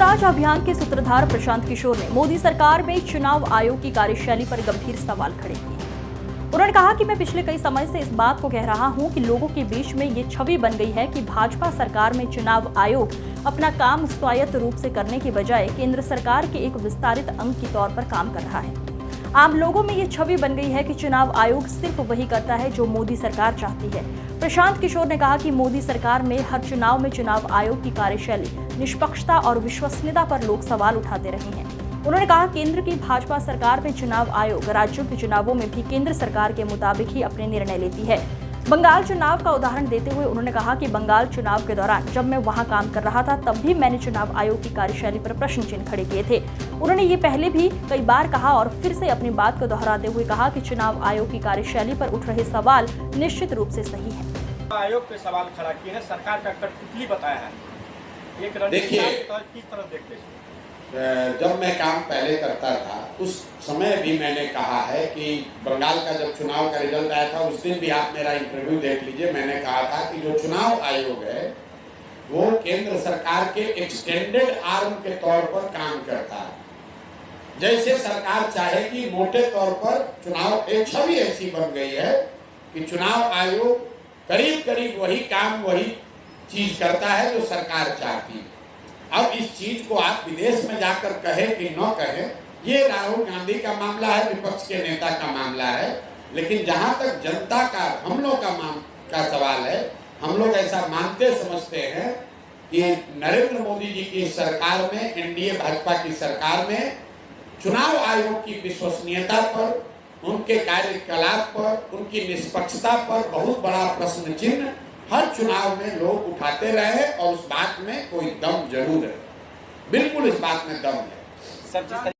स्वराज अभियान के सूत्रधार प्रशांत किशोर ने मोदी सरकार में चुनाव आयोग की कार्यशैली पर गंभीर सवाल खड़े किए। उन्होंने कहा कि मैं पिछले कई समय से इस बात को कह रहा हूं कि लोगों के बीच में ये छवि बन गई है कि भाजपा सरकार में चुनाव आयोग अपना काम स्वायत्त रूप से करने की बजाय केंद्र सरकार के एक विस्तारित अंग के तौर पर काम कर रहा है। आम लोगों में ये छवि बन गई है कि चुनाव आयोग सिर्फ वही करता है जो मोदी सरकार चाहती है। प्रशांत किशोर ने कहा कि मोदी सरकार में हर चुनाव में चुनाव आयोग की कार्यशैली, निष्पक्षता और विश्वसनीयता पर लोग सवाल उठाते रहे हैं। उन्होंने कहा केंद्र की भाजपा सरकार में चुनाव आयोग राज्यों के चुनावों में भी केंद्र सरकार के मुताबिक ही अपने निर्णय लेती है। बंगाल चुनाव का उदाहरण देते हुए उन्होंने कहा कि बंगाल चुनाव के दौरान जब मैं वहां काम कर रहा था तब भी मैंने चुनाव आयोग की कार्यशैली पर प्रश्न चिन्ह खड़े किए थे। उन्होंने ये पहले भी कई बार कहा और फिर से अपनी बात को दोहराते हुए कहा कि चुनाव आयोग की कार्यशैली पर उठ रहे सवाल निश्चित रूप से सही है। आयोग पे सवाल खड़ा किए हैं, सरकार का कठपुतली बताया है। एक देखिए, किस तरह देखते हैं? जब मैं काम पहले करता था उस समय भी मैंने कहा है कि बंगाल का जब चुनाव का रिजल्ट आया था उस दिन भी आप मेरा इंटरव्यू देख लीजिए, मैंने कहा था कि जो चुनाव आयोग है वो केंद्र सरकार के एक्सटेंडेड आर्म के तौर पर काम करता है। जैसे सरकार चाहेगी, मोटे तौर पर चुनाव एक छवि ऐसी बन गई है कि चुनाव आयोग करीब करीब वही काम, वही चीज करता है जो सरकार चाहती है। अब इस चीज को आप विदेश में जाकर कहे कि न कहे, ये राहुल गांधी का मामला है, विपक्ष के नेता का मामला है, लेकिन जहां तक जनता का, हम लोग का सवाल है, हम लोग ऐसा मानते समझते हैं कि नरेंद्र मोदी जी की सरकार में, एनडीए भाजपा की सरकार में चुनाव आयोग की विश्वसनीयता पर, उनके कार्यकलाप पर, उनकी निष्पक्षता पर बहुत बड़ा प्रश्न चिन्ह हर चुनाव में लोग उठाते रहे और उस बात में कोई दम जरूर है, बिल्कुल इस बात में दम है।